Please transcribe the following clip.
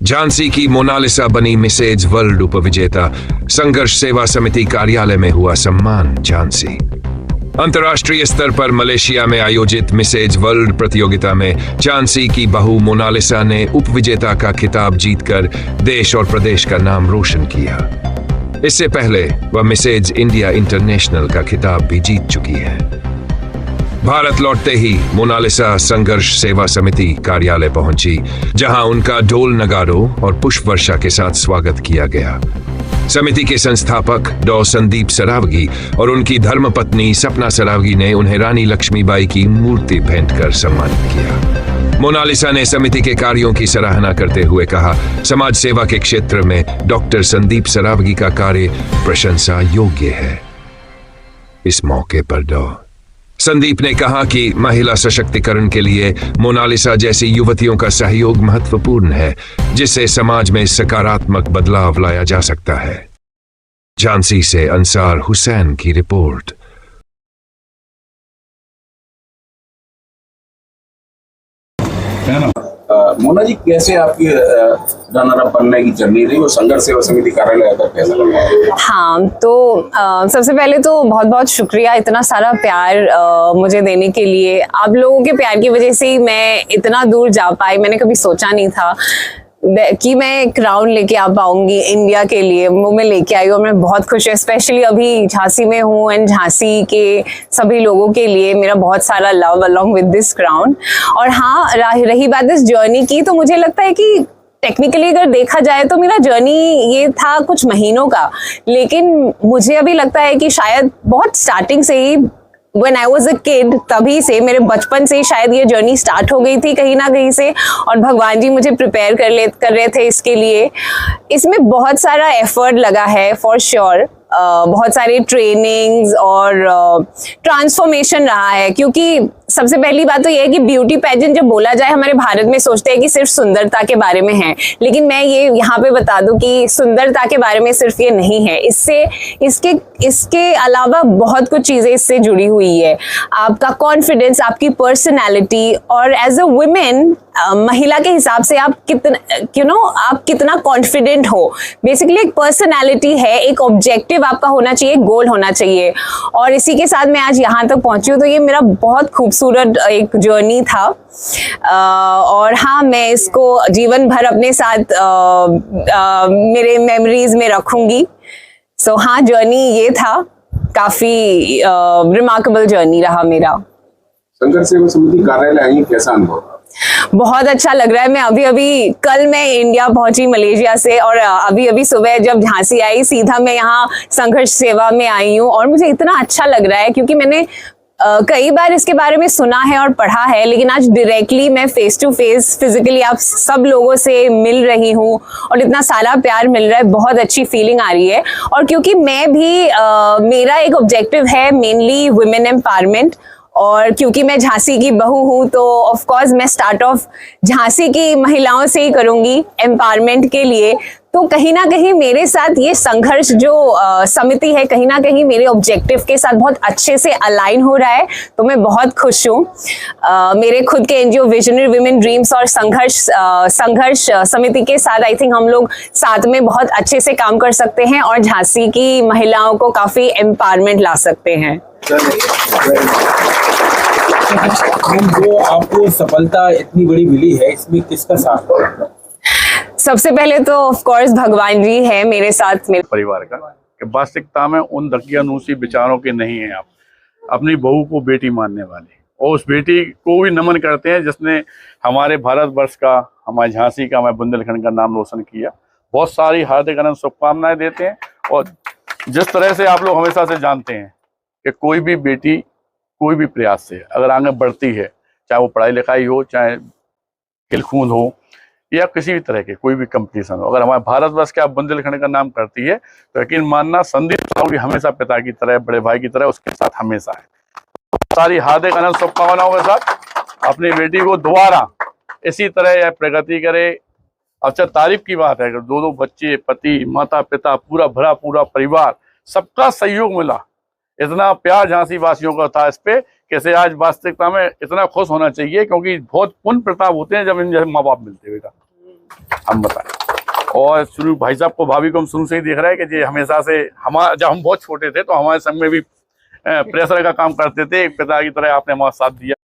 झांसी की मोनालिसा बनी Mrs world उपविजेता। संघर्ष सेवा समिति कार्यालय में हुआ सम्मान। झांसी अंतर्राष्ट्रीय स्तर पर मलेशिया में आयोजित मिसेज वर्ल्ड प्रतियोगिता में झांसी की बहू मोनालिसा ने उपविजेता का खिताब जीतकर देश और प्रदेश का नाम रोशन किया। इससे पहले वह मिसेज इंडिया इंटरनेशनल का खिताब भी जीत चुकी है। भारत लौटते ही मोनालिसा संघर्ष सेवा समिति कार्यालय पहुंची, जहां उनका ढोल नगाड़ों और पुष्प वर्षा के साथ स्वागत किया गया। समिति के संस्थापक डॉ संदीप सरावगी और उनकी धर्मपत्नी सपना सरावगी ने उन्हें रानी लक्ष्मीबाई की मूर्ति भेंट कर सम्मानित किया। मोनालिसा ने समिति के कार्यों की सराहना करते हुए कहा, समाज सेवा के क्षेत्र में डॉक्टर संदीप सरावगी का कार्य प्रशंसा योग्य है। इस मौके पर डॉ संदीप ने कहा कि महिला सशक्तिकरण के लिए मोनालिसा जैसी युवतियों का सहयोग महत्वपूर्ण है, जिससे समाज में सकारात्मक बदलाव लाया जा सकता है। झांसी से अंसार हुसैन की रिपोर्ट। मोना जी, कैसे आपकी रनर अप बनने की जर्नी रही और संघर्ष सेवा समिति कार्यालय आकर कैसा लगा? हाँ, तो सबसे पहले तो बहुत बहुत शुक्रिया इतना सारा प्यार मुझे देने के लिए। आप लोगों के प्यार की वजह से ही मैं इतना दूर जा पाई। मैंने कभी सोचा नहीं था कि मैं क्राउन लेके आ पाऊंगी इंडिया के लिए। वो मैं लेके आई और मैं बहुत खुश हूँ। स्पेशली अभी झांसी में हूँ एंड झांसी के सभी लोगों के लिए मेरा बहुत सारा love along with this crown. और हाँ, रही बात इस जर्नी की, तो मुझे लगता है कि टेक्निकली अगर देखा जाए तो मेरा जर्नी ये था कुछ महीनों का, लेकिन मुझे अभी लगता है कि शायद बहुत स्टार्टिंग से ही When I was a kid, तभी से, मेरे बचपन से शायद ये जर्नी स्टार्ट हो गई थी कहीं ना कहीं से, और भगवान जी मुझे प्रिपेयर कर रहे थे इसके लिए। इसमें बहुत सारा एफर्ट लगा है फॉर श्योर। बहुत सारे ट्रेनिंग्स और ट्रांसफॉर्मेशन रहा है, क्योंकि सबसे पहली बात तो ये है कि ब्यूटी पेजेंट जब बोला जाए हमारे भारत में सोचते हैं कि सिर्फ सुंदरता के बारे में है, लेकिन मैं ये यहाँ पे बता दूं कि सुंदरता के बारे में सिर्फ ये नहीं है। इसके अलावा बहुत कुछ चीजें इससे जुड़ी हुई है। आपका कॉन्फिडेंस, आपकी पर्सनैलिटी, और एज अ वुमेन महिला के हिसाब से आप कितना आप कितना कॉन्फिडेंट हो। बेसिकली एक पर्सनैलिटी है, एक ऑब्जेक्टिव आपका होना चाहिए, एक गोल होना चाहिए, और इसी के साथ मैं आज यहाँ तक पहुंची हूँ। तो ये मेरा बहुत खूबसूरत एक जर्नी था, और हाँ, मैं इसको जीवन भर अपने साथ मेरे मेमोरीज में रखूंगी। सो हाँ, जर्नी ये था, काफी रिमार्केबल जर्नी रहा मेरा। संघर्ष सेवा समिति कार्यालय आई, कैसा अनुभव? बहुत अच्छा लग रहा है। मैं कल मैं इंडिया पहुंची मलेशिया से, और अभी सुबह जब झांसी आई, सीधा मैं यहाँ संघर्ष सेवा में आई हूँ, और मुझे इतना अच्छा लग रहा है क्योंकि मैंने कई बार इसके बारे में सुना है और पढ़ा है, लेकिन आज डायरेक्टली मैं फेस टू फेस फिजिकली आप सब लोगों से मिल रही हूँ और इतना सारा प्यार मिल रहा है। बहुत अच्छी फीलिंग आ रही है। और क्योंकि मैं भी मेरा एक ऑब्जेक्टिव है मेनली वुमेन एम्पावरमेंट, और क्योंकि मैं झांसी की बहू हूँ, तो ऑफ कोर्स मैं स्टार्ट ऑफ झांसी की महिलाओं से ही करूंगी एम्पावरमेंट के लिए। तो कहीं ना कहीं मेरे साथ ये संघर्ष जो समिति है, कहीं ना कहीं मेरे ऑब्जेक्टिव के साथ बहुत अच्छे से अलाइन हो रहा है। तो मैं बहुत खुश हूँ। मेरे खुद के एनजीओ विजनरी वुमेन ड्रीम्स और संघर्ष समिति के साथ आई थिंक हम लोग साथ में बहुत अच्छे से काम कर सकते हैं और झांसी की महिलाओं को काफी एम्पावरमेंट ला सकते हैं। जो आपको सफलता इतनी बड़ी मिली है, इसमें किसका साथ है? सबसे पहले तो ऑफ कोर्स भगवान जी है मेरे साथ, मेरे परिवार का। कि वास्तविकता में उन दकियानूसी विचारों के नहीं है। आप अपनी बहू को बेटी मानने वाले, और उस बेटी को भी नमन करते हैं जिसने हमारे भारतवर्ष का, हमारे झांसी का, हमारे बुंदेलखंड का नाम रोशन किया। बहुत सारी हार्दिक अनंत शुभकामनाएं देते हैं। और जिस तरह से आप लोग हमेशा से जानते हैं कि कोई भी बेटी कोई भी प्रयास से अगर आगे बढ़ती है, चाहे वो पढ़ाई लिखाई हो, चाहे खेलकूद हो, या किसी भी तरह के कोई भी कंपटीशन हो, अगर हमारे भारतवर्ष के आप बुंदेलखंड का नाम करती है, तो यकीन मानना संदीप सरावगी हमेशा पिता की तरह, बड़े भाई की तरह उसके साथ हमेशा है। सारी हार्दिक अनंत शुभकामनाओं के साथ अपनी बेटी को दोबारा इसी तरह यह प्रगति करे। अच्छा, तारीफ की बात है कि दो बच्चे, पति, माता पिता, पूरा भरा पूरा परिवार, सबका सहयोग मिला। इतना प्यार झांसी वासियों का था इस पे, कैसे आज वास्तविकता में इतना खुश होना चाहिए, क्योंकि बहुत पुण्य प्रताप होते हैं जब इन जैसे माँ बाप मिलते हुए। हम बताएं। और शुरू भाई साहब को, भाभी को हम शुरू से ही देख रहे हैं कि ये हमेशा से जब हम बहुत छोटे थे तो हमारे संग में भी प्रेशर का काम करते थे, एक पिता की तरह आपने हमारा साथ दिया।